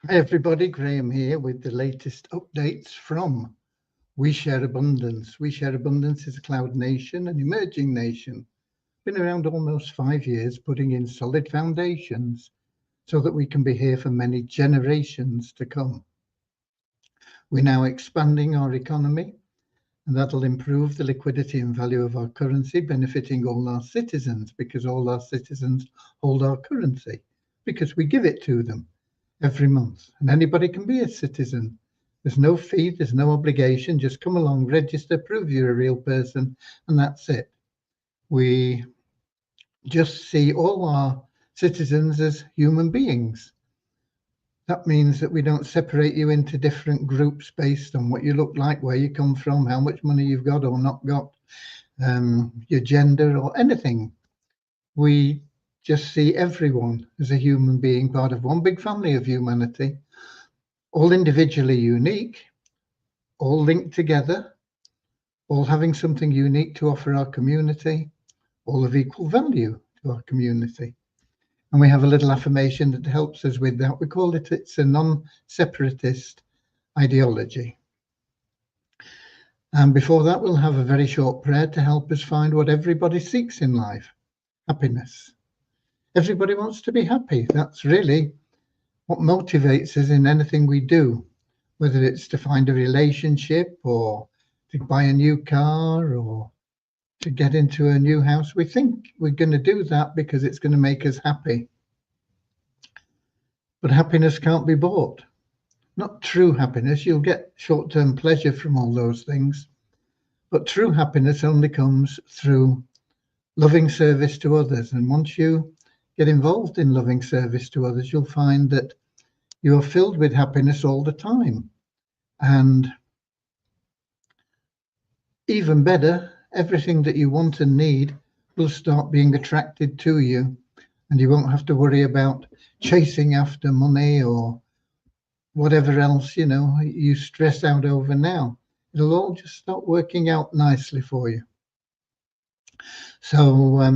Hi everybody, Graham here with the latest updates from We Share Abundance. We Share Abundance is a cloud nation, an emerging nation. Been around almost 5 years, putting in solid foundations so that we can be here for many generations to come. We're now expanding our economy, and that'll improve the liquidity and value of our currency, benefiting all our citizens, because all our citizens hold our currency, because we give it to them every month, and anybody can be a citizen. There's no fee, there's no obligation. Just come along, register, prove you're a real person, and that's it. We just see all our citizens as human beings. That means that we don't separate you into different groups based on what you look like, where you come from, how much money you've got or not got, your gender or anything. We just see everyone as a human being, part of one big family of humanity, all individually unique, all linked together, all having something unique to offer our community, all of equal value to our community. And we have a little affirmation that helps us with that. We call it, it's a non-separatist ideology. And before that, we'll have a very short prayer to help us find what everybody seeks in life: happiness. Everybody wants to be happy. That's really what motivates us in anything we do, whether it's to find a relationship or to buy a new car or to get into a new house. We think we're going to do that because it's going to make us happy. But happiness can't be bought. Not true happiness. You'll get short-term pleasure from all those things. But true happiness only comes through loving service to others. And once you get involved in loving service to others, you'll find that you are filled with happiness all the time. And even better, everything that you want and need will start being attracted to you, and you won't have to worry about chasing after money or whatever else, you stress out over now. It'll all just start working out nicely for you. So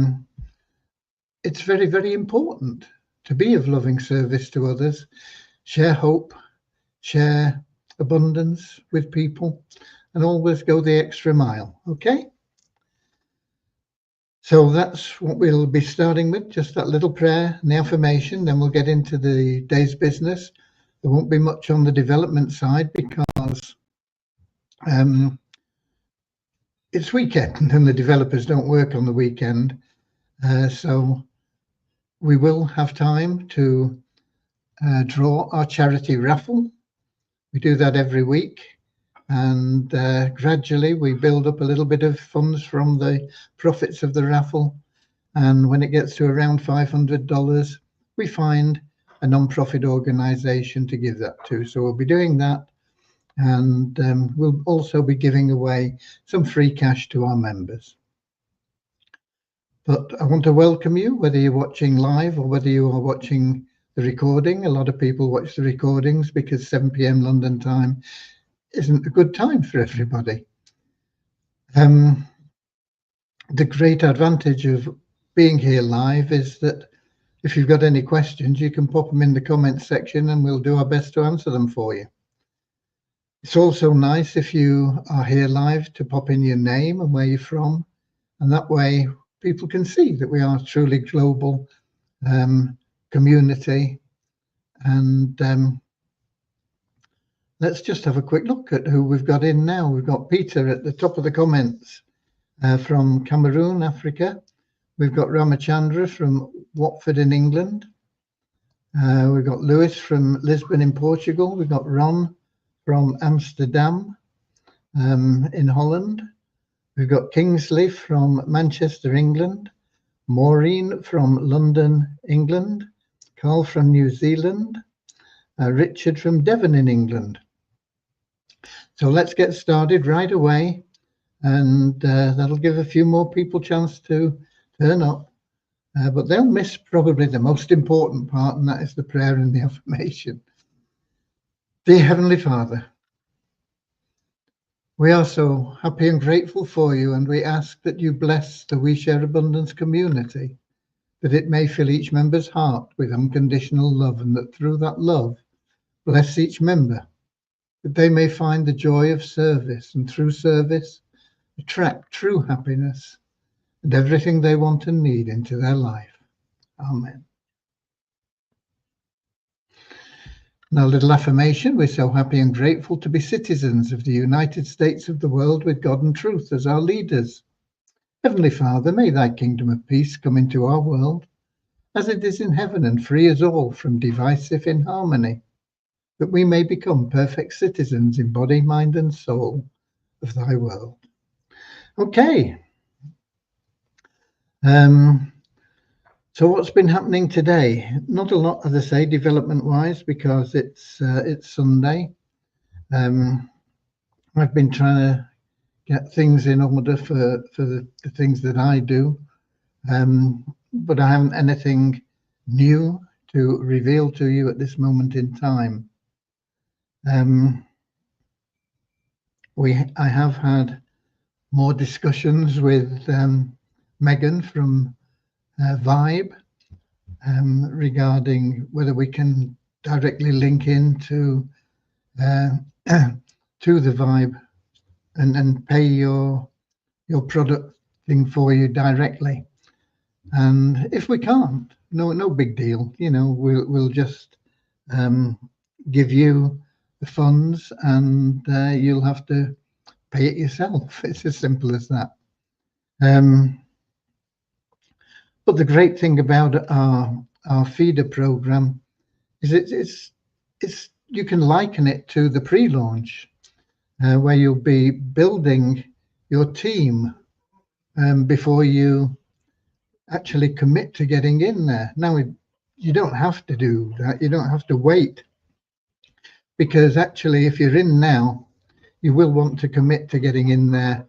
it's very, very important to be of loving service to others, share hope, share abundance with people, and always go the extra mile, okay? So that's what we'll be starting with, just that little prayer and the affirmation. Then we'll get into the day's business. There won't be much on the development side because it's weekend and the developers don't work on the weekend. So we will have time to draw our charity raffle. We do that every week, and gradually we build up a little bit of funds from the profits of the raffle. And when it gets to around $500, we find a non-profit organization to give that to. So we'll be doing that, and we'll also be giving away some free cash to our members. But I want to welcome you, whether you're watching live or whether you are watching the recording. A lot of people watch the recordings because 7 p.m. London time isn't a good time for everybody. The great advantage of being here live is that if you've got any questions, you can pop them in the comments section and we'll do our best to answer them for you. It's also nice if you are here live to pop in your name and where you're from, and that way people can see that we are a truly global community. And let's just have a quick look at who we've got in now. We've got Peter at the top of the comments from Cameroon, Africa. We've got Ramachandra from Watford in England. We've got Lewis from Lisbon in Portugal. We've got Ron from Amsterdam in Holland. We've got Kingsley from Manchester, England. Maureen from London, England. Carl from New Zealand. Richard from Devon in England. So let's get started right away, and that'll give a few more people a chance to turn up. But they'll miss probably the most important part, and that is the prayer and the affirmation. Dear Heavenly Father, we are so happy and grateful for you, and we ask that you bless the We Share Abundance community, that it may fill each member's heart with unconditional love, and that through that love Bless each member, that they may find the joy of service, and through service attract true happiness and everything they want and need into their life. Amen. Now, a little affirmation. We're so happy and grateful to be citizens of the United States of the world with God and truth as our leaders. Heavenly Father, may thy kingdom of peace come into our world as it is in heaven, and free us all from divisive inharmony, that we may become perfect citizens in body, mind, and soul of thy world. Okay. So what's been happening today? Not a lot, as I say, development-wise, because it's Sunday. I've been trying to get things in order for the things that I do, but I haven't anything new to reveal to you at this moment in time. I have had more discussions with Megan from Vibe regarding whether we can directly link into to the Vibe and pay your product thing for you directly. And if we can't, no big deal. You know, we'll just give you the funds, and you'll have to pay it yourself. It's as simple as that. But the great thing about our feeder program is it's you can liken it to the pre-launch, where you'll be building your team before you actually commit to getting in there. Now, you don't have to do that. You don't have to wait, because actually, if you're in now, you will want to commit to getting in there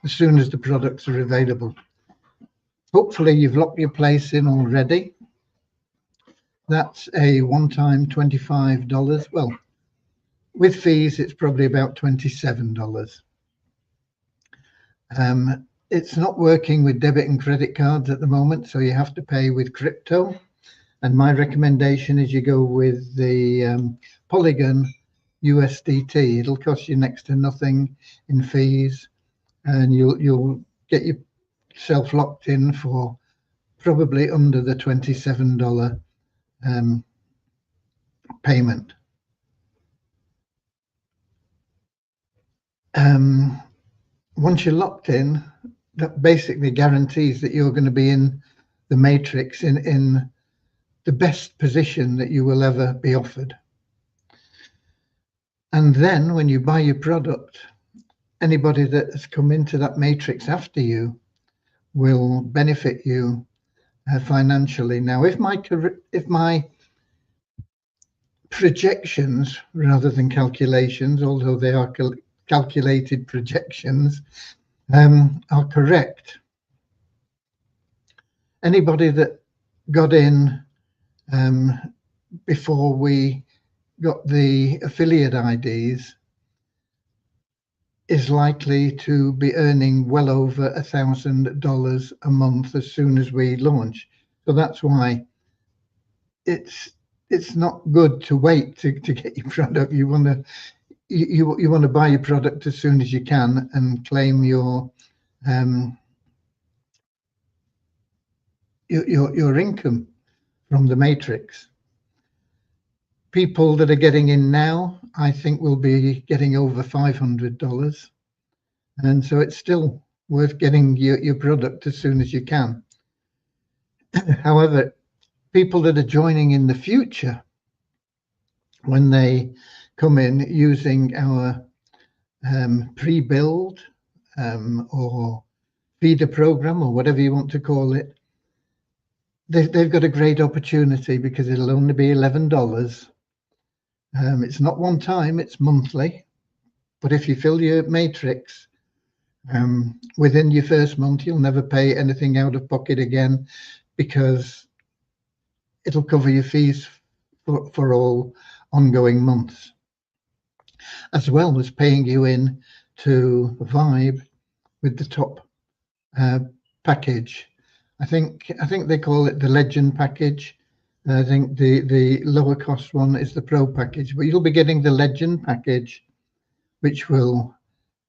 as soon as the products are available. Hopefully, you've locked your place in already. That's a one-time $25. Well, with fees, it's probably about $27. It's not working with debit and credit cards at the moment, so you have to pay with crypto. And my recommendation is you go with the Polygon USDT. It'll cost you next to nothing in fees, and you'll get yourself locked in for probably under the $27 payment. Once you're locked in, that basically guarantees that you're going to be in the matrix in the best position that you will ever be offered. And then when you buy your product, anybody that has come into that matrix after you will benefit you financially. Now, if my projections rather than calculations, although they are calculated projections, are correct, anybody that got in before we got the affiliate IDs is likely to be earning well over $1,000 a month as soon as we launch. So that's why it's not good to wait to get your product. You want to buy your product as soon as you can and claim your income from the matrix. People that are getting in now, I think, will be getting over $500, and so it's still worth getting your product as soon as you can. However, people that are joining in the future, when they come in using our pre-build or feeder program, or whatever you want to call it, they've got a great opportunity, because it'll only be $11. It's not one time, it's monthly. But if you fill your matrix within your first month, you'll never pay anything out of pocket again, because it'll cover your fees for all ongoing months, as well as paying you in to Vibe with the top package. I think they call it the Legend package, I think the lower cost one is the Pro package, but you'll be getting the Legend package, which will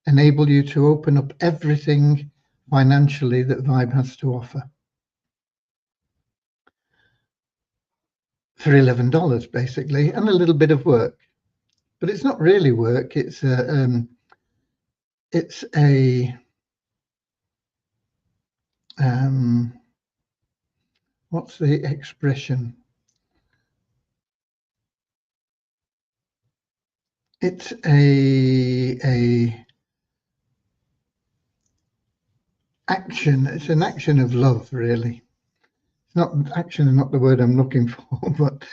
enable you to open up everything financially that Vibe has to offer for $11 basically, and a little bit of work. But it's not really work. It's a what's the expression? It's a action. It's an action of love, really. It's not action is not the word I'm looking for, but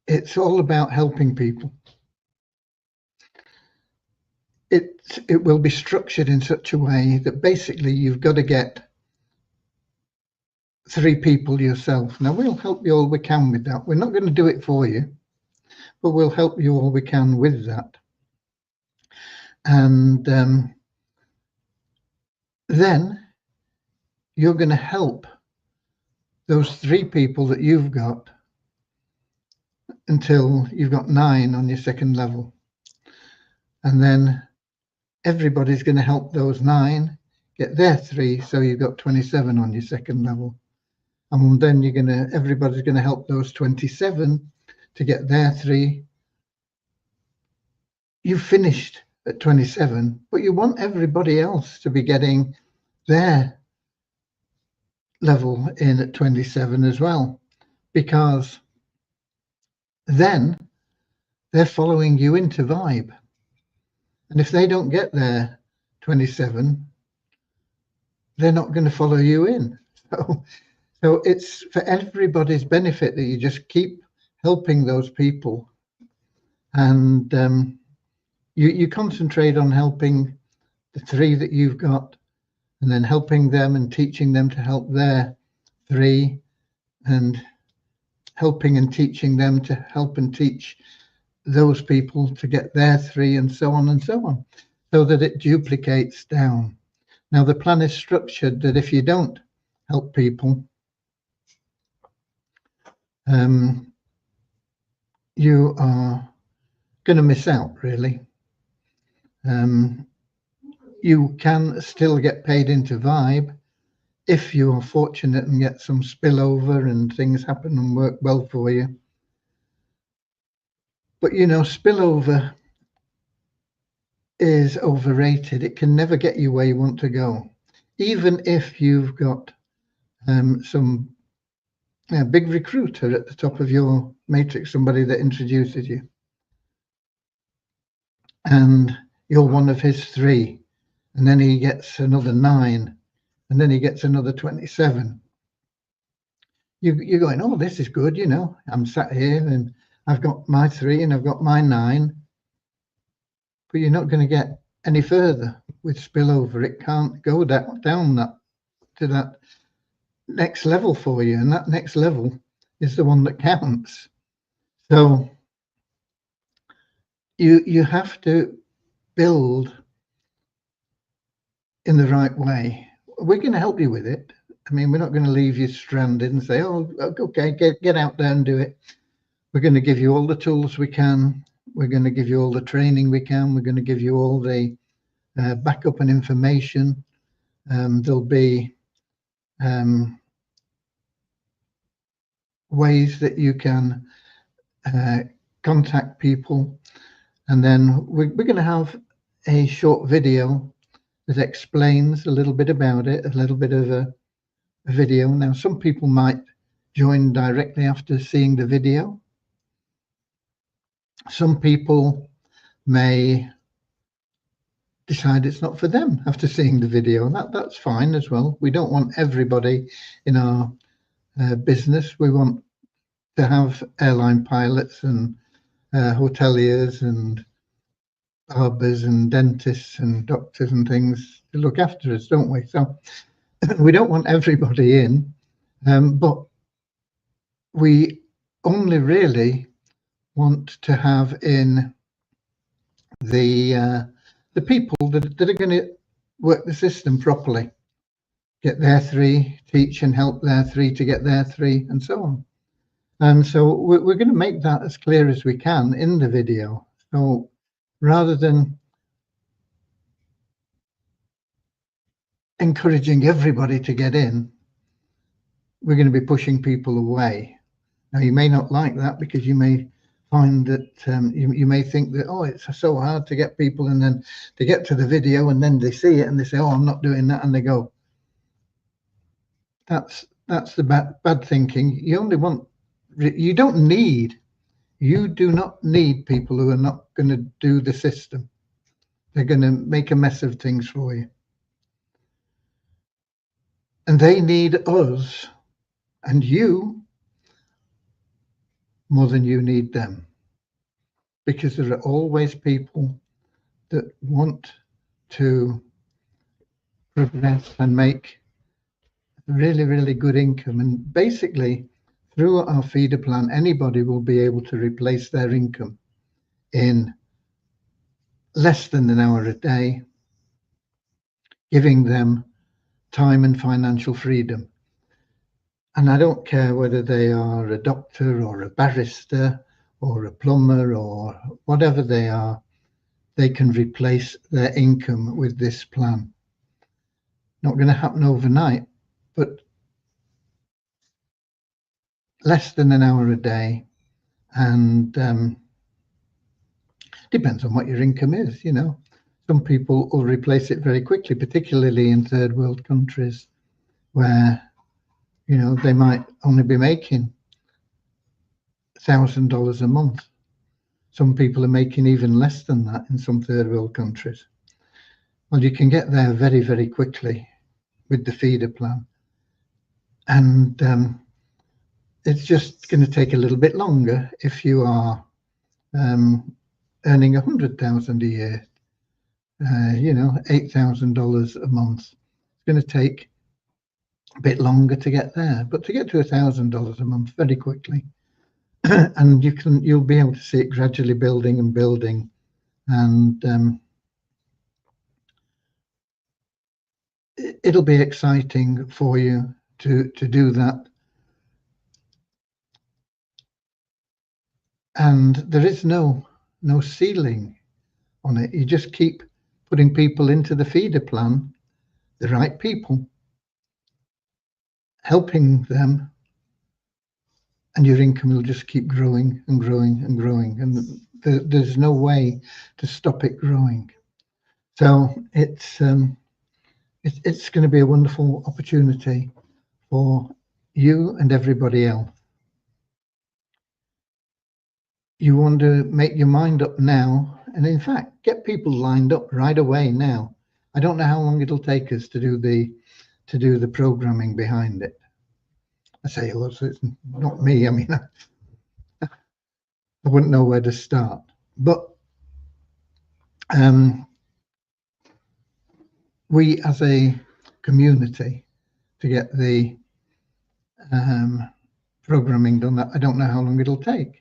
it's all about helping people. It will be structured in such a way that basically you've got to get 3 people yourself. Now, we'll help you all we can with that. We're not going to do it for you, but we'll help you all we can with that. And then you're going to help those 3 people that you've got until you've got 9 on your second level. And then everybody's going to help those 9 get their 3, so you've got 27 on your second level. And then everybody's going to help those 27 to get their 3. You've finished at 27, but you want everybody else to be getting their level in at 27 as well, because then they're following you into Vibe. And if they don't get their 27, they're not going to follow you in. So it's for everybody's benefit that you just keep helping those people. And you concentrate on helping the 3 that you've got, and then helping them and teaching them to help their 3, and helping and teaching them to help and teach those people to get their 3, and so on, so that it duplicates down. Now, the plan is structured that if you don't help people, you are going to miss out, really. You can still get paid into Vibe if you are fortunate and get some spillover and things happen and work well for you. But spillover is overrated. It can never get you where you want to go, even if you've got some big recruiter at the top of your matrix, somebody that introduces you, and you're one of his 3, and then he gets another 9, and then he gets another 27. You're going, oh, this is good, I'm sat here and I've got my 3 and I've got my 9, but you're not going to get any further with spillover. It can't go down that to that next level for you, and that next level is the one that counts. So you have to build in the right way. We're going to help you with it. I mean, we're not going to leave you stranded and say, oh, okay, get out there and do it. We're going to give you all the tools we can. We're going to give you all the training we can. We're going to give you all the backup and information. There'll be ways that you can contact people. And then we're going to have a short video that explains a little bit about it, a little bit of a video. Now, some people might join directly after seeing the video. Some people may decide it's not for them after seeing the video, and that's fine as well. We don't want everybody in our business. We want to have airline pilots and hoteliers and barbers and dentists and doctors and things to look after us, don't we? So we don't want everybody in, but we only really want to have in the people that are going to work the system properly, get their 3, teach and help their 3 to get their 3, and so on. And so we're going to make that as clear as we can in the video. So rather than encouraging everybody to get in, we're going to be pushing people away. Now, you may not like that, because you may find that you may think that, oh, it's so hard to get people, and then they get to the video and then they see it and they say, oh, I'm not doing that, and they go. That's the bad thinking. You do not need people who are not going to do the system. They're going to make a mess of things for you. And they need us and you more than you need them. Because there are always people that want to progress and make really, really good income. And basically, through our feeder plan, anybody will be able to replace their income in less than an hour a day, giving them time and financial freedom. And I don't care whether they are a doctor or a barrister or a plumber or whatever they are, they can replace their income with this plan. Not going to happen overnight, but less than an hour a day. And depends on what your income is, you know. Some people will replace it very quickly, particularly in third world countries where, you know, they might only be making $1,000 a month. Some people are making even less than that in some third world countries. Well, you can get there very, very quickly with the feeder plan. And it's just going to take a little bit longer if you are earning 100,000 a year, you know, $8,000 a month. It's going to take a bit longer to get there, but to get to $1,000 a month very quickly. And you'll be able to see it gradually building and building, and it'll be exciting for you to do that. And there is no ceiling on it. You just keep putting people into the feeder plan, the right people, helping them, and your income will just keep growing and growing and growing, and there's no way to stop it growing. So it's going to be a wonderful opportunity for you and everybody else. You want to make your mind up now, and in fact, get people lined up right away now. I don't know how long it'll take us to do the programming behind it. I say, well, it's not me. I mean, I wouldn't know where to start. But we, as a community, to get the programming done, I don't know how long it'll take.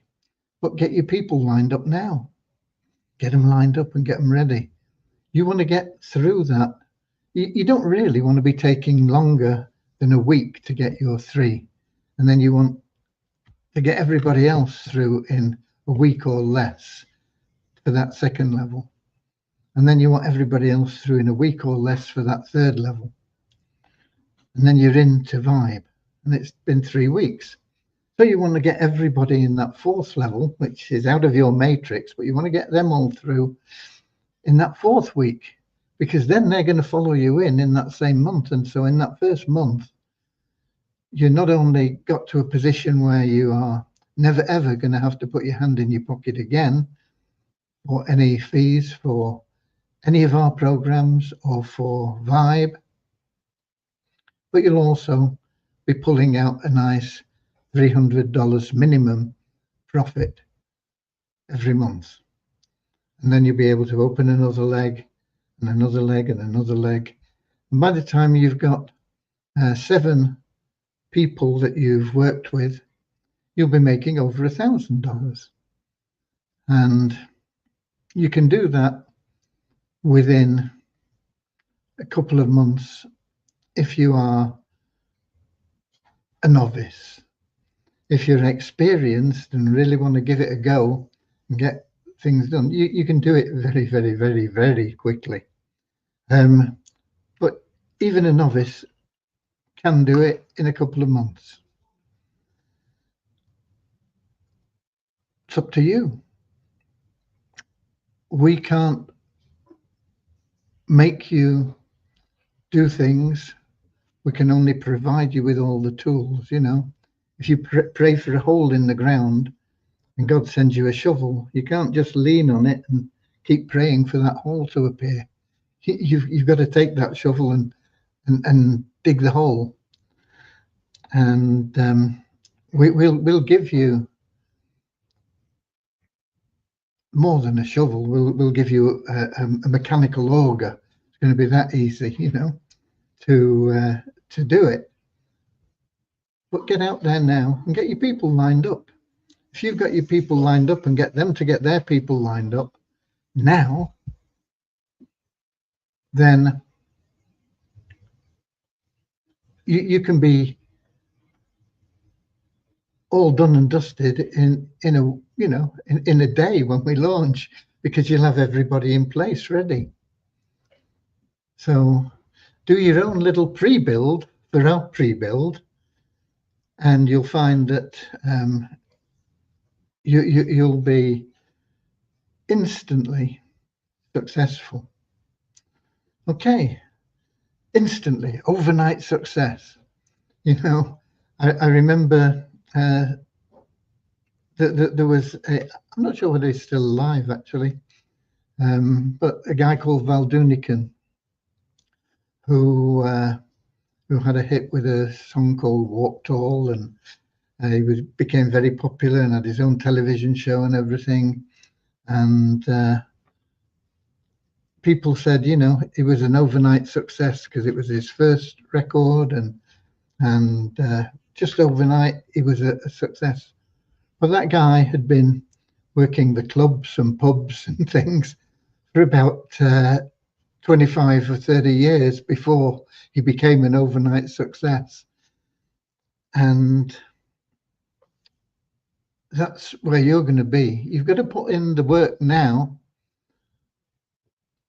But get your people lined up now. Get them lined up and get them ready. You want to get through that. You don't really want to be taking longer than a week to get your 3. And then you want to get everybody else through in a week or less for that second level. And then you want everybody else through in a week or less for that third level. And then you're into Vibe. And it's been 3 weeks. So you want to get everybody in that 4th level, which is out of your matrix, but you want to get them all through in that 4th week, because then they're going to follow you in that same month. And so in that first month, you not only got to a position where you are never, ever going to have to put your hand in your pocket again for any fees for any of our programs or for Vibe, but you'll also be pulling out a nice $300 minimum profit every month. And then you'll be able to open another leg and another leg and another leg. And by the time you've got 7 people that you've worked with, you'll be making over $1,000. And you can do that within a couple of months if you are a novice. If you're experienced and really want to give it a go and get things done, you can do it very, very, very, very quickly. But even a novice can do it in a couple of months. It's up to you. We can't make you do things. We can only provide you with all the tools, you know. If you pray for a hole in the ground and God sends you a shovel, you can't just lean on it and keep praying for that hole to appear. You've got to take that shovel and dig the hole. And we'll give you more than a shovel. We'll give you a mechanical auger. It's going to be that easy, you know, to do it. But get out there now and get your people lined up. If you've got your people lined up and get them to get their people lined up now, then you can be all done and dusted in a, you know, in a day when we launch, because you'll have everybody in place ready. So do your own little pre-build for our pre-build, and you'll find that you'll be instantly successful. Okay, instantly, overnight success. You know, I remember that there was I'm not sure whether he's still alive actually, but a guy called Val Doonican who had a hit with a song called Walk Tall, and he became very popular and had his own television show and everything. And people said, you know, it was an overnight success because it was his first record, and just overnight he was a success. But that guy had been working the clubs and pubs and things for about 25 or 30 years before he became an overnight success. And that's where you're going to be. You've got to put in the work now.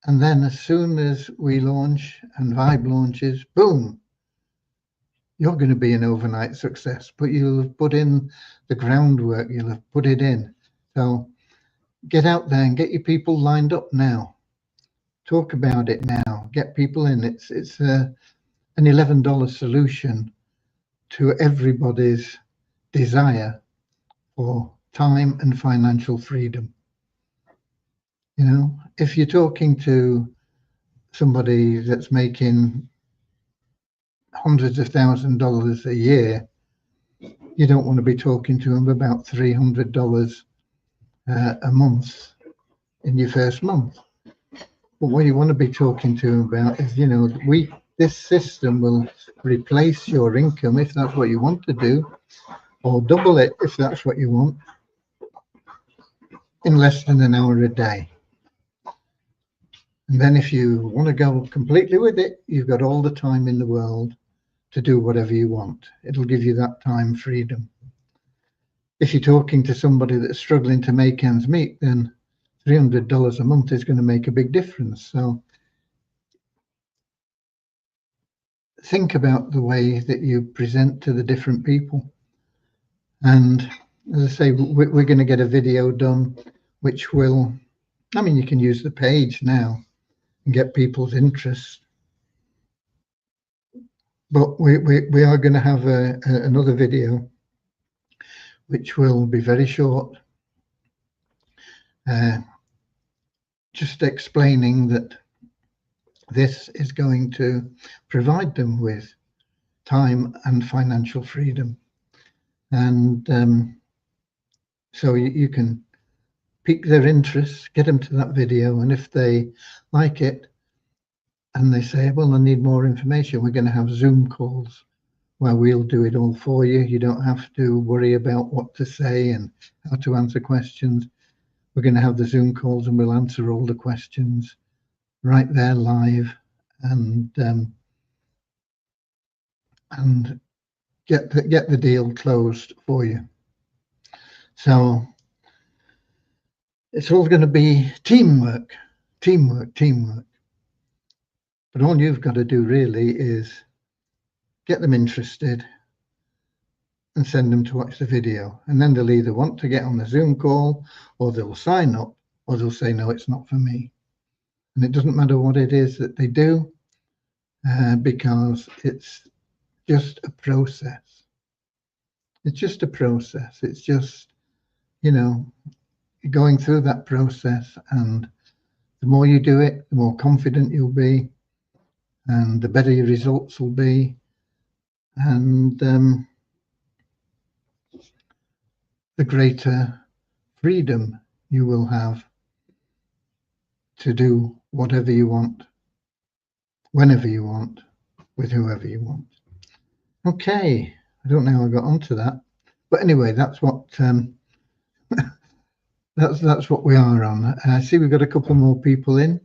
And then as soon as we launch and Vibe launches, boom, you're going to be an overnight success. But you'll have put in the groundwork, you'll have put it in. So get out there and get your people lined up now. Talk about it now. Get people in. It's an $11 solution to everybody's desire for time and financial freedom. You know, if you're talking to somebody that's making hundreds of $1,000s a year, you don't want to be talking to them about $300 a month in your first month. But what you want to be talking to them about is, you know, this system will replace your income if that's what you want to do, or double it if that's what you want, in less than an hour a day. And then if you want to go completely with it, you've got all the time in the world to do whatever you want. It'll give you that time freedom. If you're talking to somebody that's struggling to make ends meet, then $300 a month is going to make a big difference. So think about the way that you present to the different people. And as I say, we're going to get a video done, which will, I mean, you can use the page now and get people's interest. But we are going to have another video, which will be very short, just explaining that this is going to provide them with time and financial freedom. And so you can pique their interest, get them to that video, and if they like it and they say, well, I need more information, we're going to have Zoom calls where we'll do it all for you. You don't have to worry about what to say and how to answer questions. We're going to have the Zoom calls and we'll answer all the questions right there live. And and get the deal closed for you. So it's all going to be teamwork. But all you've got to do really is get them interested and send them to watch the video. And then they'll either want to get on the Zoom call, or they'll sign up, or they'll say, no, it's not for me. And it doesn't matter what it is that they do, because it's just a process. It's just a process. It's just, you know, going through that process, and the more you do it, the more confident you'll be, and the better your results will be, and the greater freedom you will have to do whatever you want, whenever you want, with whoever you want. Okay, I don't know how I got onto that, but anyway, that's what that's what we are on. I see we've got a couple more people in.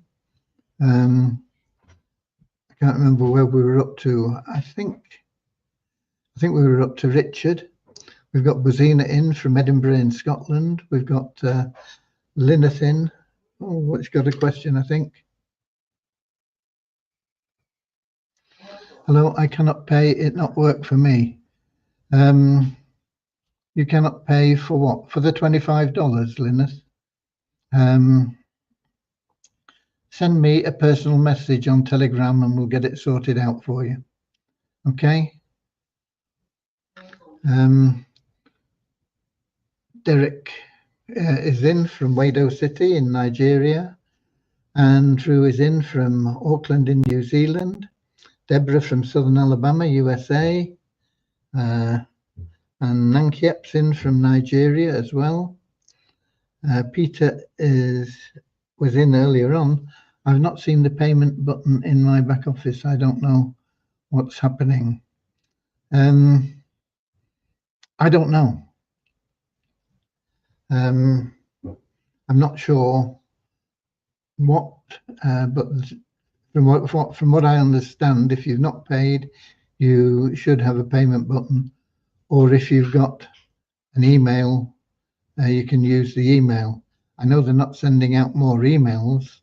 I can't remember where we were up to. I think we were up to Richard. We've got Buzina in from Edinburgh in Scotland. We've got Lyneth in. Oh, what's got a question, I think. Hello, I cannot pay. It not work for me. You cannot pay for what? For the $25, Lyneth? Send me a personal message on Telegram and we'll get it sorted out for you. Okay? Derek is in from Wado City in Nigeria. Andrew is in from Auckland in New Zealand. Deborah from Southern Alabama, USA. And Nankiep's in from Nigeria as well. Peter was in earlier on. I've not seen the payment button in my back office. I don't know what's happening. I don't know. I'm not sure what, but from what I understand, if you've not paid, you should have a payment button, or if you've got an email, you can use the email. I know they're not sending out more emails,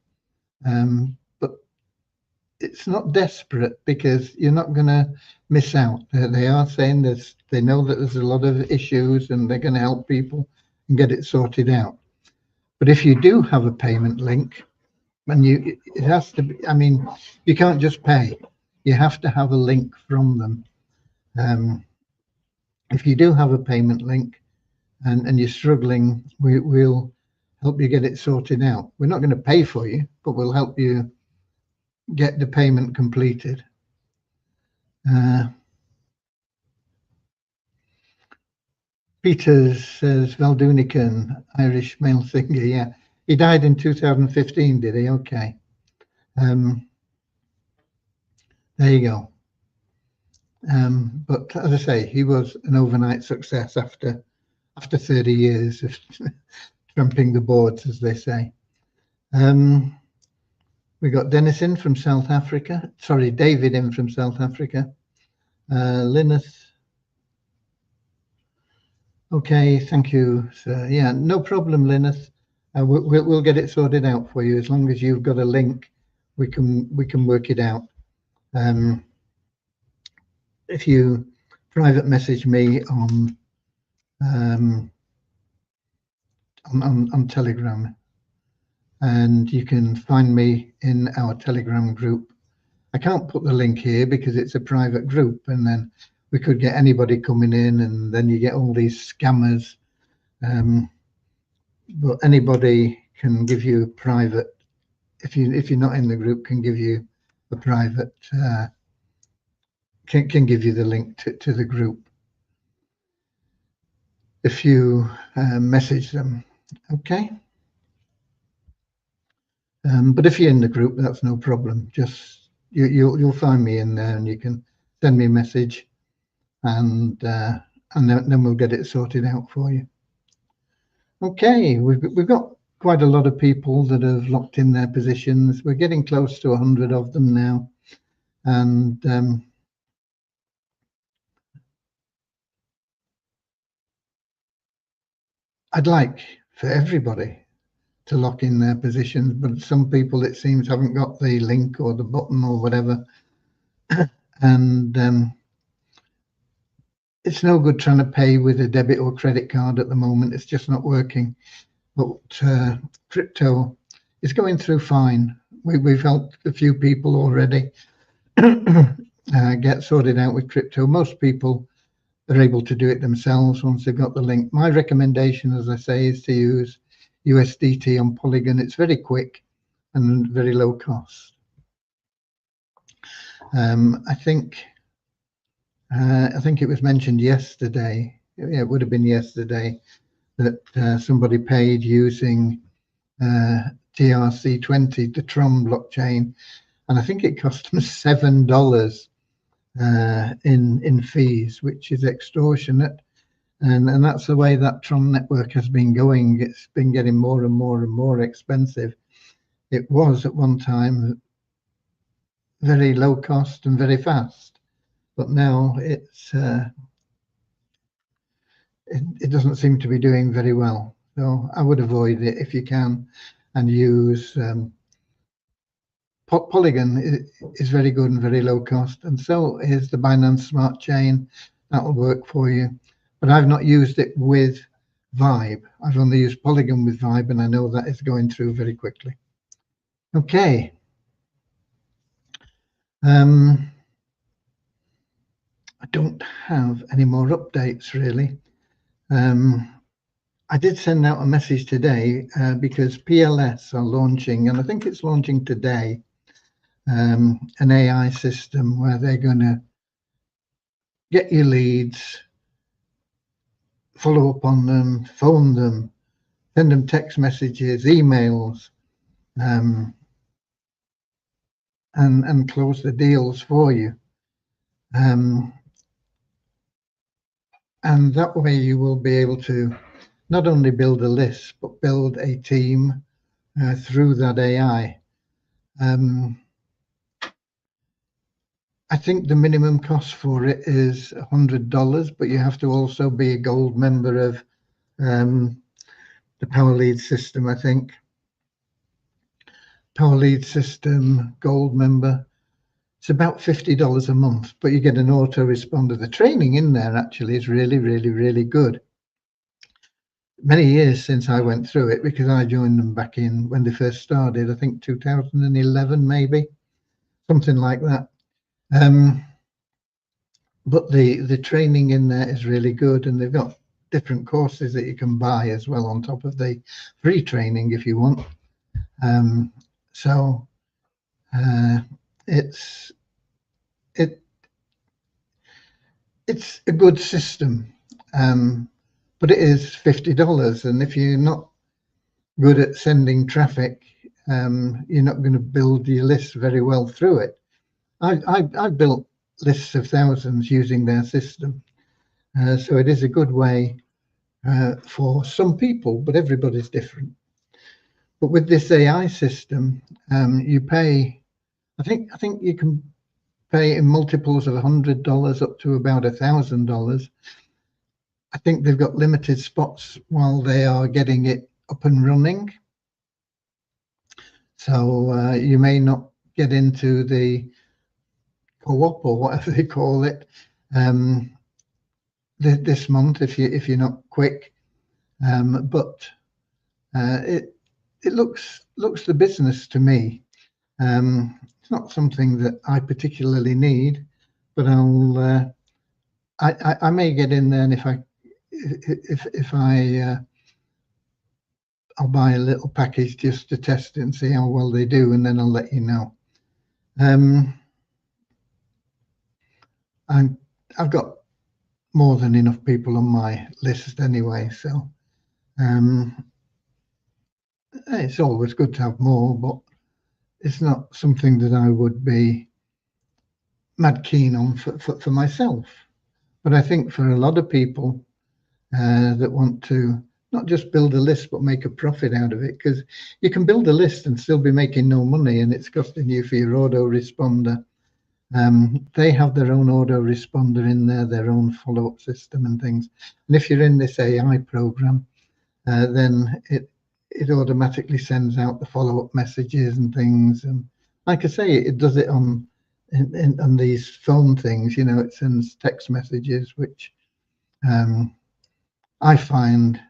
but it's not desperate, because you're not going to miss out. They are saying they know that there's a lot of issues and they're going to help people and get it sorted out. But if you do have a payment link, and it has to be, I mean, you can't just pay. You have to have a link from them. If you do have a payment link and you're struggling, we'll help you get it sorted out. We're not going to pay for you, but we'll help you get the payment completed. Peter says, Valdunican, Irish male singer. Yeah, he died in 2015, did he? Okay. There you go. But as I say, he was an overnight success after 30 years of tramping the boards, as they say. We got Dennis in from South Africa. Sorry, David in from South Africa. Lyneth. Okay, thank you, sir. Yeah, no problem, Lyneth. We'll get it sorted out for you. As long as you've got a link, we can work it out. If you private message me on Telegram, and you can find me in our Telegram group. I can't put the link here because it's a private group, and then we could get anybody coming in, and then you get all these scammers. But anybody can give you a private, if you're not in the group, can give you a private, can give you the link to the group if you message them. Okay. But if you're in the group, that's no problem. Just you'll find me in there, and you can send me a message, and then we'll get it sorted out for you. Okay, we've got quite a lot of people that have locked in their positions. We're getting close to 100 of them now, and I'd like for everybody to lock in their positions, but some people, it seems, haven't got the link or the button or whatever. And it's no good trying to pay with a debit or credit card at the moment. It's just not working. But crypto is going through fine. We've helped a few people already get sorted out with crypto. Most people are able to do it themselves once they've got the link. My recommendation, as I say, is to use USDT on Polygon. It's very quick and very low cost. I think it was mentioned yesterday. Yeah, it would have been yesterday that somebody paid using TRC20, the Tron blockchain, and I think it cost them $7 in fees, which is extortionate. And that's the way that Tron network has been going. It's been getting more and more and more expensive. It was at one time very low cost and very fast, but now it doesn't seem to be doing very well. So I would avoid it if you can, and use Polygon is very good and very low cost, and so is the Binance Smart Chain. That'll work for you. But I've not used it with Vibe. I've only used Polygon with Vibe, and I know that is going through very quickly. Okay. I don't have any more updates really. I did send out a message today because PLS are launching, and I think it's launching today, an AI system where they're going to get your leads, follow up on them, phone them, send them text messages, emails, and close the deals for you. And that way you will be able to not only build a list, but build a team through that AI. I think the minimum cost for it is $100, but you have to also be a gold member of the Power Lead system, I think. Power Lead system, gold member. It's about $50 a month, but you get an autoresponder. The training in there actually is really, really, really good. Many years since I went through it, because I joined them back in when they first started, I think 2011 maybe, something like that. But the training in there is really good, and they've got different courses that you can buy as well on top of the free training if you want. So it's a good system, but it is $50, and if you're not good at sending traffic, you're not going to build your list very well through it. I built lists of thousands using their system, so it is a good way for some people, but everybody's different. But with this AI system, you pay. I think you can pay in multiples of $100 up to about $1,000. I think they've got limited spots while they are getting it up and running. So you may not get into the co-op or whatever they call it this month if you're not quick. But it looks the business to me. It's not something that I particularly need, but I may get in there, and if I'll buy a little package just to test it and see how well they do, and then I'll let you know. I've got more than enough people on my list anyway, so it's always good to have more, but it's not something that I would be mad keen on for myself. But I think for a lot of people that want to not just build a list, but make a profit out of it, because you can build a list and still be making no money, and it's costing you for your autoresponder. They have their own autoresponder in there, their own follow-up system and things. And if you're in this AI program, then it automatically sends out the follow-up messages and things. And like I say, it does it on these phone things. It sends text messages, which I find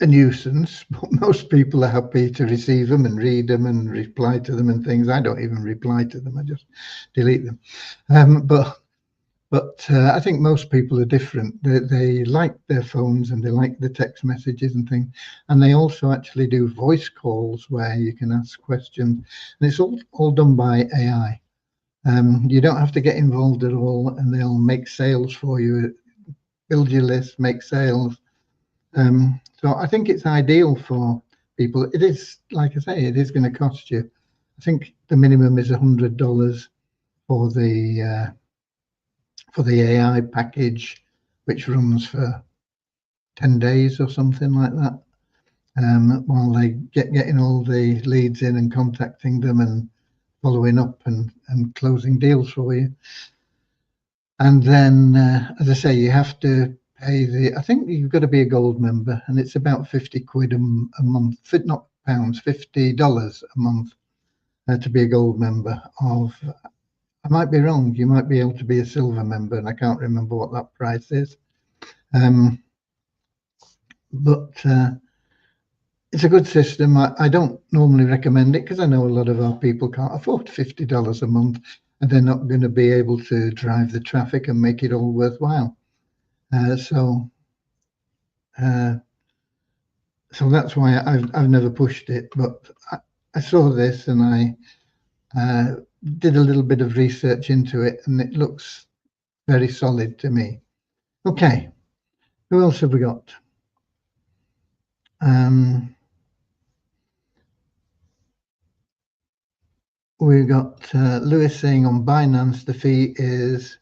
a nuisance, but most people are happy to receive them and read them and reply to them and things. I don't even reply to them; I just delete them. But I think most people are different. They like their phones and they like the text messages and things. And they also actually do voice calls where you can ask questions. And it's all done by AI. You don't have to get involved at all, and they'll make sales for you, build your list, make sales. So I think it's ideal for people. It is, like I say, it is going to cost you. I think the minimum is $100 for the AI package, which runs for 10 days or something like that, while they getting all the leads in and contacting them and following up and closing deals for you. And then, as I say, you have to pay I think you've got to be a gold member, and it's about 50 quid a month, not pounds, $50 a month to be a gold member of. I might be wrong. You might be able to be a silver member, and I can't remember what that price is. But it's a good system. I don't normally recommend it because I know a lot of our people can't afford $50 a month, and they're not going to be able to drive the traffic and make it all worthwhile. So that's why I've never pushed it. But I saw this and I did a little bit of research into it, and it looks very solid to me. Okay, who else have we got? We've got Lewis saying on Binance the fee is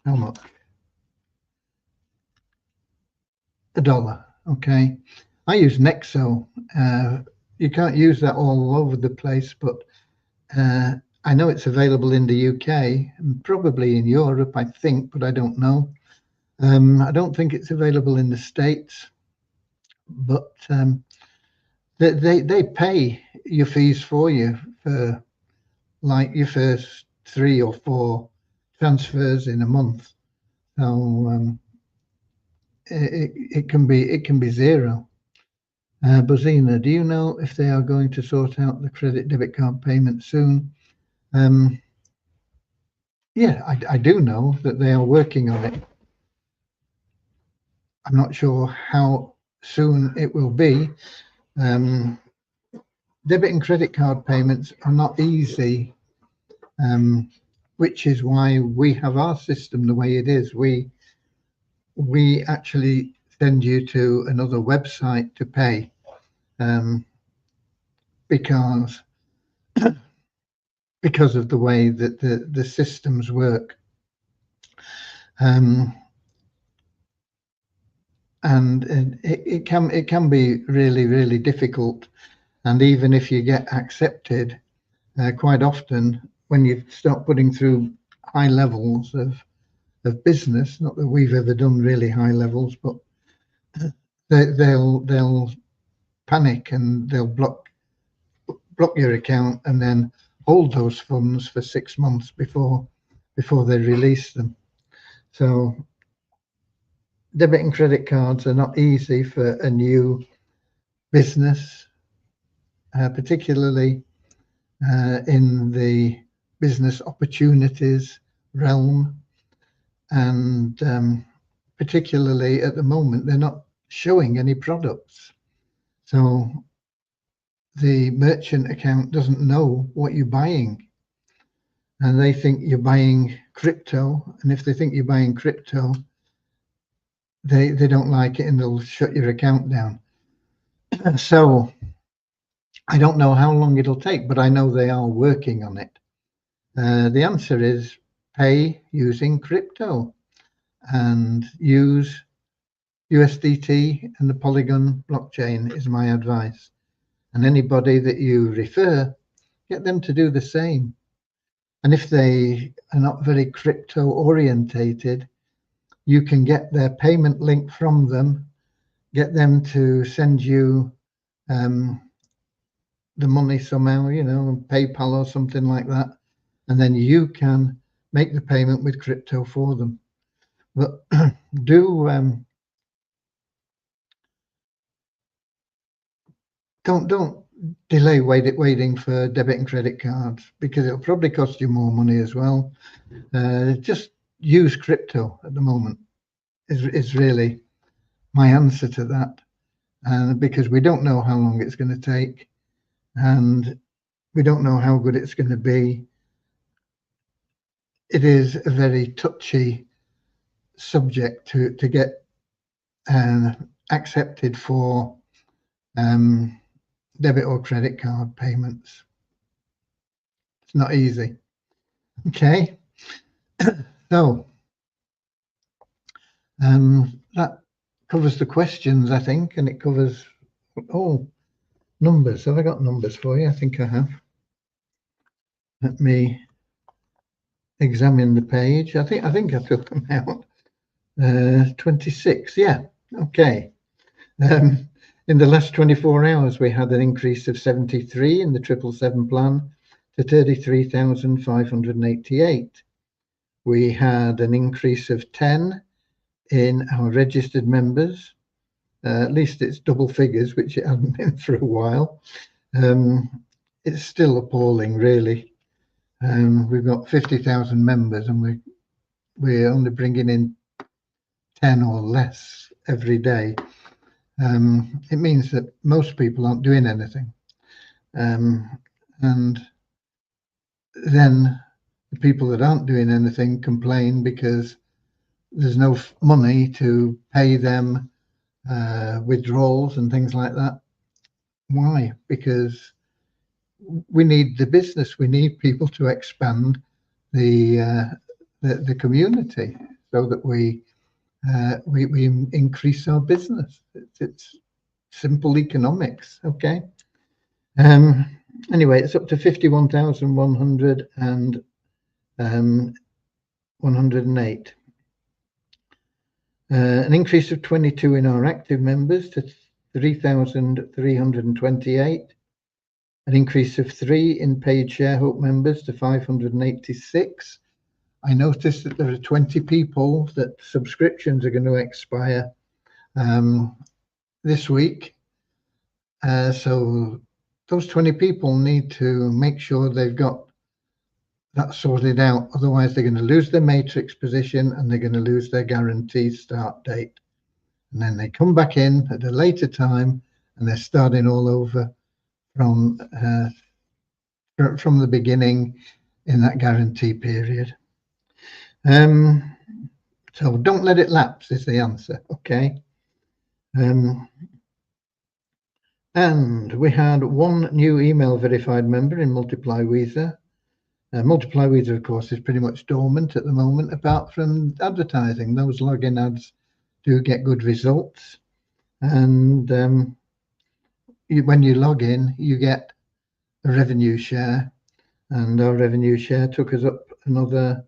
how much? $1. Okay, I use Nexo. You can't use that all over the place, but I know it's available in the UK and probably in Europe, I think, but I don't know. I don't think it's available in the States, but they pay your fees for you for like your first 3 or 4 transfers in a month. So it can be zero. Bozina, do you know if they are going to sort out the credit debit card payment soon? Yeah, I do know that they are working on it. I'm not sure how soon it will be. Debit and credit card payments are not easy, which is why we have our system the way it is. We actually send you to another website to pay because of the way that the systems work. And it can be really difficult. And even if you get accepted, quite often when you start putting through high levels of business, not that we've ever done really high levels, but they'll panic and they'll block your account and then hold those funds for 6 months before they release them. So debit and credit cards are not easy for a new business, particularly in the business opportunities realm. And particularly at the moment, they're not showing any products. So the merchant account doesn't know what you're buying. And they think you're buying crypto. And if they think you're buying crypto, they don't like it and they'll shut your account down. So I don't know how long it'll take, but I know they are working on it. The answer is pay using crypto and use USDT and the Polygon blockchain is my advice. And anybody that you refer, get them to do the same. And if they are not very crypto orientated, you can get their payment link from them get them to send you the money somehow, you know, PayPal or something like that, and then you can make the payment with crypto for them. But don't delay waiting for debit and credit cards, because it'll probably cost you more money as well. Just use crypto at the moment is really my answer to that, and because we don't know how long it's going to take, and we don't know how good it's going to be. It is a very touchy subject to get accepted for debit or credit card payments. It's not easy. Okay, so that covers the questions, I think, and it covers numbers. Have I got numbers for you? I think I have. Let me examine the page. I think I took them out. 26. Yeah. Okay. In the last 24 hours, we had an increase of 73 in the 777 plan to 33,588. We had an increase of 10 in our registered members. At least it's double figures, which it hasn't been for a while. It's still appalling, really. We've got 50,000 members, and we're only bringing in 10 or less every day. It means that most people aren't doing anything. And then the people that aren't doing anything complain because there's no money to pay them withdrawals and things like that. Why? Because we need the business. We need people to expand the community so that we increase our business. It's simple economics. Okay. Anyway, it's up to 51,108. An increase of 22 in our active members to 3,328. An increase of 3 in paid ShareHope members to 586. I noticed that there are 20 people that subscriptions are going to expire this week. So those 20 people need to make sure they've got that sorted out. Otherwise, they're going to lose their matrix position and they're going to lose their guaranteed start date. And then they come back in at a later time and they're starting all over from the beginning in that guarantee period. So don't let it lapse is the answer. Okay. And we had one new email verified member in Multiply Weezer. Multiply Weezer, of course, is pretty much dormant at the moment, apart from advertising. Those login ads do get good results. And when you log in, you get a revenue share. And our revenue share took us up another,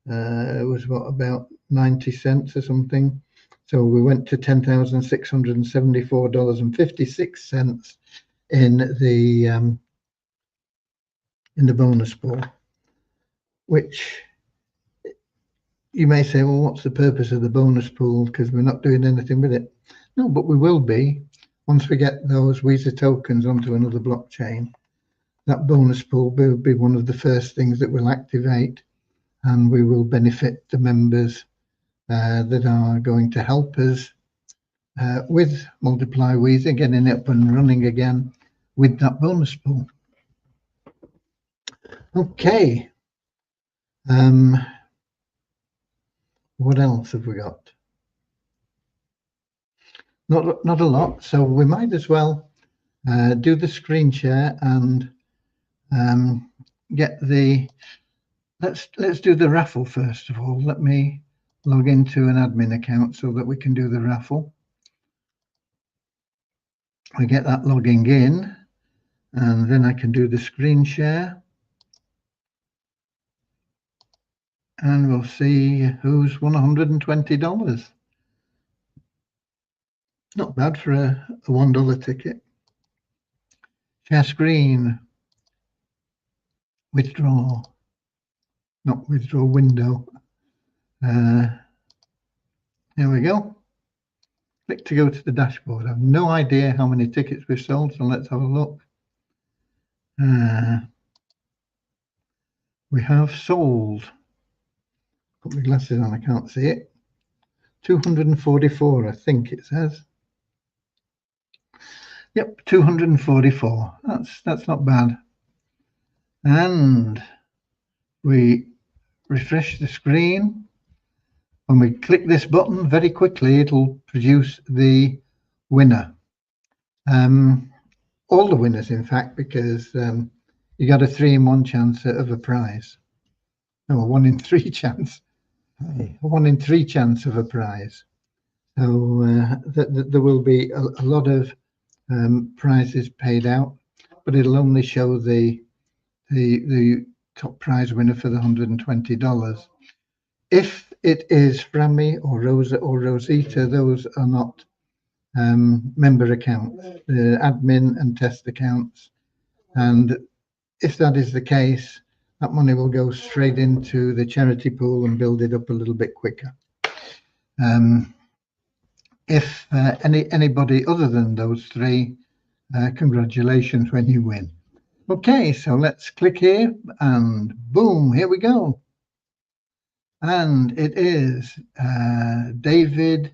it was what, about 90 cents or something. So we went to $10,674.56 in the bonus pool, which you may say, well, what's the purpose of the bonus pool? Because we're not doing anything with it. No, but we will be once we get those Weezer tokens onto another blockchain. That bonus pool will be one of the first things that will activate, and we will benefit the members that are going to help us with Multiply Weezer, getting it up and running again with that bonus pool. Okay. What else have we got? Not a lot. So we might as well do the screen share and get the. Let's do the raffle first of all. Let me log into an admin account so that we can do the raffle. We get that logging in, and then I can do the screen share. And we'll see who's won $120. Not bad for a $1 ticket. Share screen. Withdraw. Not withdraw window. Here we go. Click to go to the dashboard. I have no idea how many tickets we've sold, so let's have a look. We have sold, put my glasses on, I can't see it, 244, I think it says. Yep, 244. That's not bad. And we refresh the screen. When we click this button, very quickly it'll produce the winner. All the winners, in fact, because you got a 3-in-1 chance of a prize. No, a 1 in 3 chance. A 1 in 3 chance of a prize. So there will be a lot of prizes paid out, but it'll only show the top prize winner for the $120. If it is Frammy or Rosa or Rosita, those are not member accounts, the admin and test accounts. And if that is the case, that money will go straight into the charity pool and build it up a little bit quicker. If anybody other than those three, congratulations when you win. Okay, so let's click here and boom, here we go. And it is David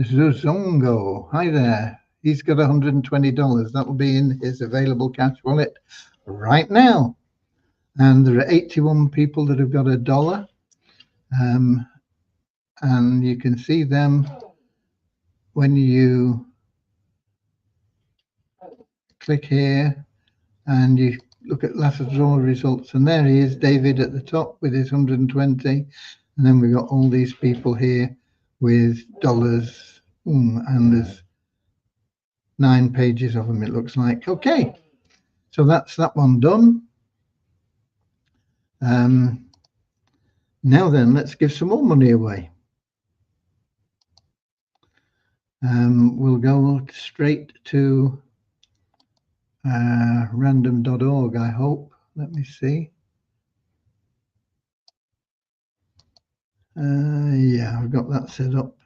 Zuzongo. Hi there. He's got $120. That will be in his available cash wallet right now. And there are 81 people that have got $1. And you can see them when you click here and you look at last draw results. And there he is, David, at the top with his 120. And then we've got all these people here with dollars. And there's 9 pages of them, it looks like. Okay, so that's that one done. Now then, let's give some more money away. We'll go straight to random.org, I hope. Let me see. Yeah, I've got that set up.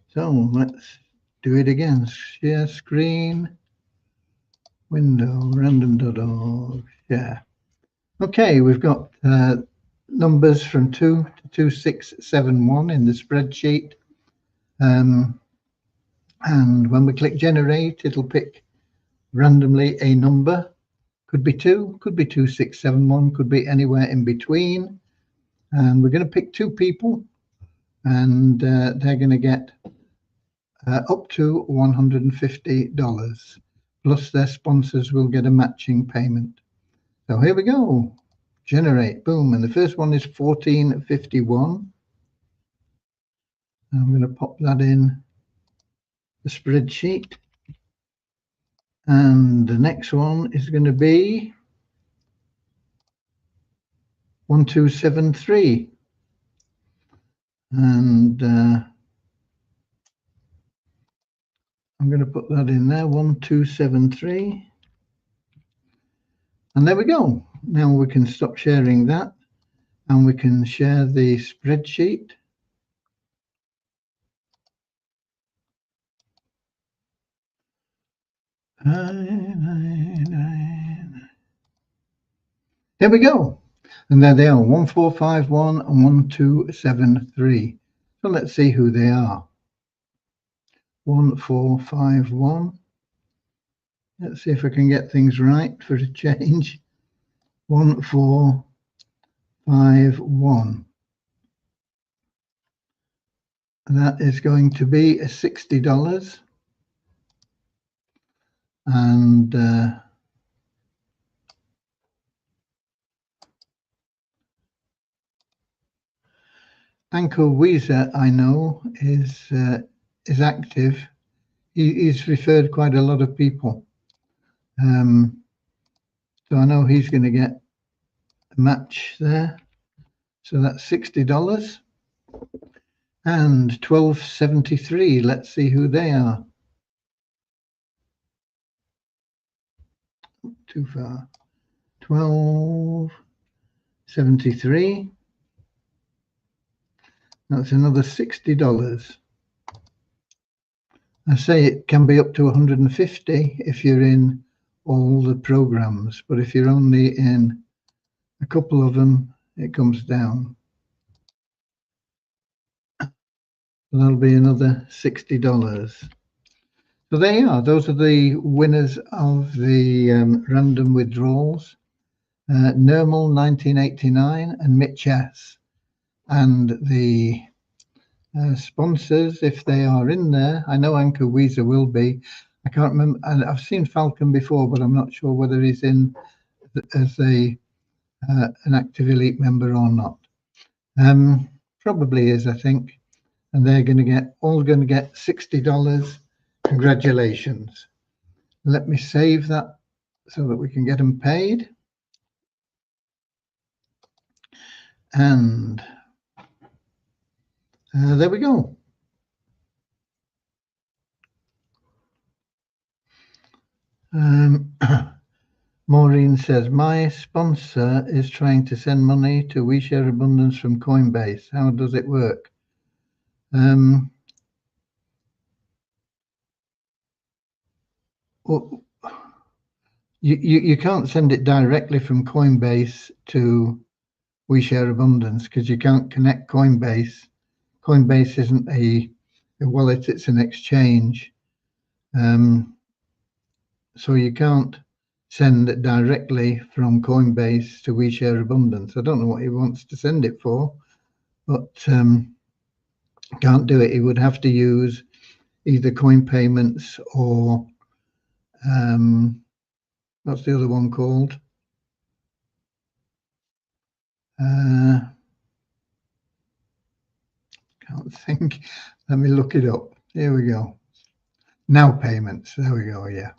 So let's do it again. Share screen, window, random.org, share. Okay, we've got numbers from 2 to 2671 in the spreadsheet. And when we click generate, it'll pick randomly a number. Could be 2, could be 2671, could be anywhere in between. And we're going to pick 2 people, and they're going to get up to $150. Plus their sponsors will get a matching payment. So here we go. Generate, boom. And the first one is 1451. I'm going to pop that in the spreadsheet. And the next one is going to be 1273. And I'm going to put that in there, 1273. And there we go. Now we can stop sharing that and we can share the spreadsheet. There we go. And there they are, 1451 and 1273. So let's see who they are. 1451. Let's see if I can get things right for a change. 1451. That is going to be a $60. And Anko Weezer, I know, is active. He's referred quite a lot of people. So I know he's going to get a match there. So that's $60. And 12.73. Let's see who they are. Too far. 12.73. That's another $60. I say it can be up to 150 if you're in all the programs, but if you're only in a couple of them, it comes down. That'll be another $60. So there you are. Those are the winners of the random withdrawals. Nermal 1989 and Mitch S. And the sponsors, if they are in there, I know Anchor Weezer will be. I can't remember. I've seen Falcon before, but I'm not sure whether he's in as an active elite member or not. Probably is, I think. And they're all going to get $60. Congratulations. Let me save that so that we can get them paid. And there we go. Maureen says, my sponsor is trying to send money to We Share Abundance from Coinbase. How does it work? Well, you can't send it directly from Coinbase to We Share Abundance because you can't connect Coinbase. Coinbase isn't a wallet, it's an exchange. So you can't send it directly from Coinbase to We Share Abundance. I don't know what he wants to send it for, but can't do it. He would have to use either coin payments or what's the other one called? Can't think. Let me look it up. Here we go. Now payments. There we go. Yeah.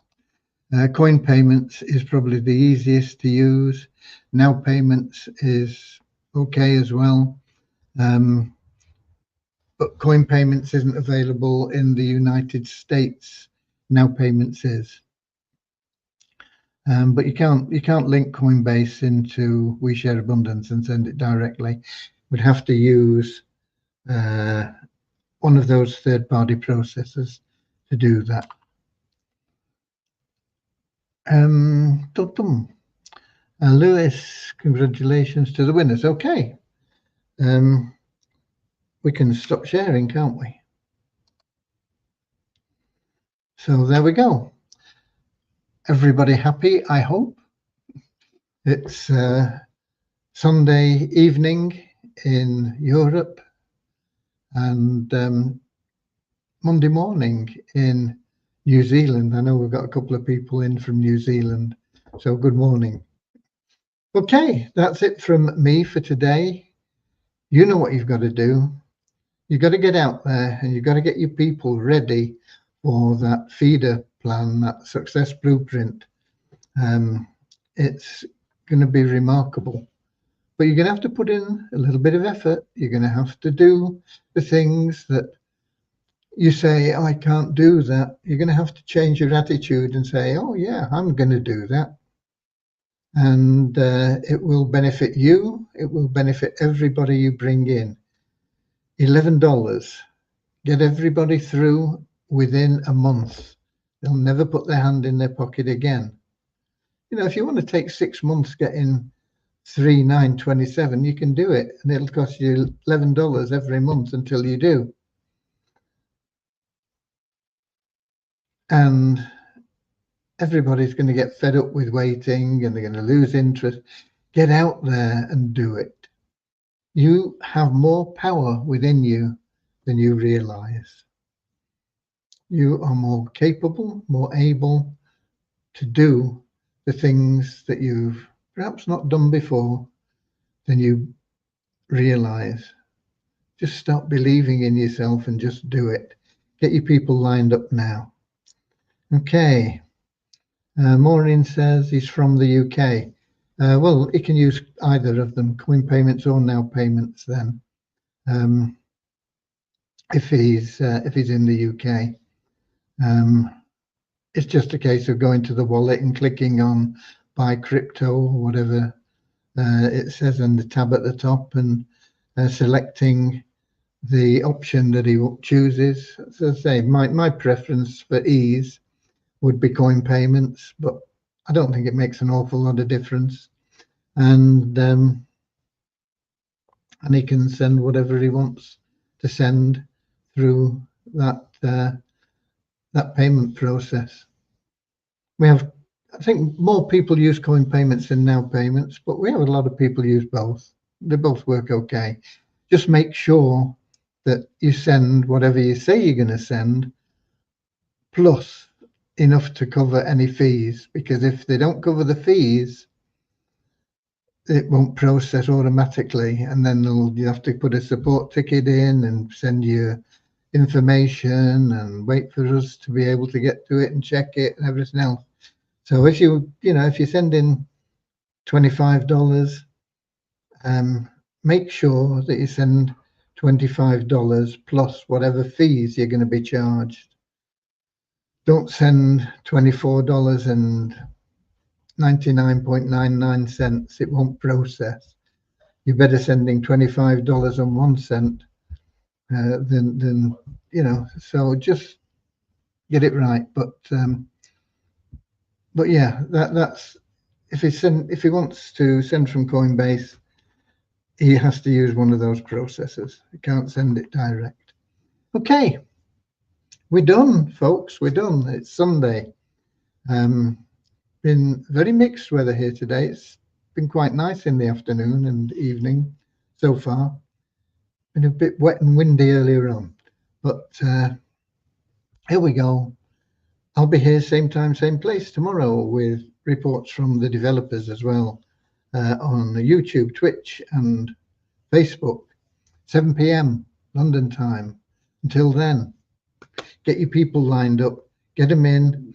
Coin payments is probably the easiest to use. Now payments is okay as well. But coin payments isn't available in the United States. Now payments is. But you can't link Coinbase into We Share Abundance and send it directly. We'd have to use one of those third-party processors to do that. Lewis, congratulations to the winners. Okay. We can stop sharing, can't we? So there we go. Everybody happy, I hope. It's Sunday evening in Europe and Monday morning in New Zealand. I know we've got a couple of people in from New Zealand, so good morning. Okay, that's it from me for today. You know what you've got to do. You've got to get out there and you've got to get your people ready for that feeder plan, that success blueprint. It's going to be remarkable, but you're going to have to put in a little bit of effort. You're going to have to do the things that you say, oh, I can't do that. You're going to have to change your attitude and say, oh yeah, I'm going to do that. And it will benefit you. It will benefit everybody you bring in. $11. Get everybody through within a month. They'll never put their hand in their pocket again. You know, if you want to take 6 months getting 3,927, you can do it, and it'll cost you $11 every month until you do. And everybody's going to get fed up with waiting and they're going to lose interest. Get out there and do it. You have more power within you than you realize. You are more capable, more able to do the things that you've perhaps not done before than you realize. Just start believing in yourself and just do it. Get your people lined up now. Okay. Maureen says he's from the UK. Well, he can use either of them, coin payments or now payments. Then, if he's in the UK, it's just a case of going to the wallet and clicking on buy crypto or whatever it says on the tab at the top, and selecting the option that he chooses. As I say, my preference for ease would be coin payments, but I don't think it makes an awful lot of difference. And he can send whatever he wants to send through that payment process. We have, I think, more people use coin payments than now payments, but we have a lot of people use both. They both work okay. Just make sure that you send whatever you say you're going to send, plus enough to cover any fees, because if they don't cover the fees, it won't process automatically, and then you have to put a support ticket in and send you information and wait for us to be able to get to it and check it and everything else. So if you send in $25, make sure that you send $25 plus whatever fees you're going to be charged. Don't send $24.99.99. It won't process. You're better sending $25.01 than So just get it right. But yeah, that's if he wants to send from Coinbase, he has to use one of those processors. He can't send it direct. Okay, we're done, folks. We're done. It's Sunday. Been very mixed weather here today. It's been quite nice in the afternoon and evening so far. Been a bit wet and windy earlier on, but here we go. I'll be here same time, same place tomorrow with reports from the developers as well on YouTube, Twitch, and Facebook, 7 p.m. London time. Until then, get your people lined up, get them in,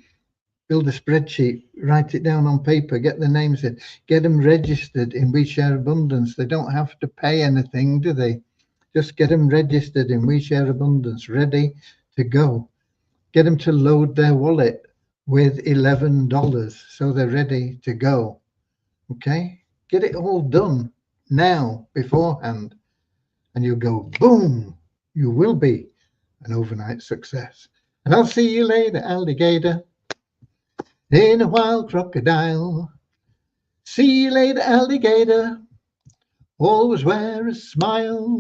build a spreadsheet, write it down on paper, get their names in, get them registered in We Share Abundance. They don't have to pay anything, do they? Just get them registered in We Share Abundance, ready to go. Get them to load their wallet with $11 so they're ready to go. Okay? Get it all done now, beforehand, and you'll go boom. You will be an overnight success. And I'll see you later, alligator, in a wild crocodile. See you later, alligator. Always wear a smile.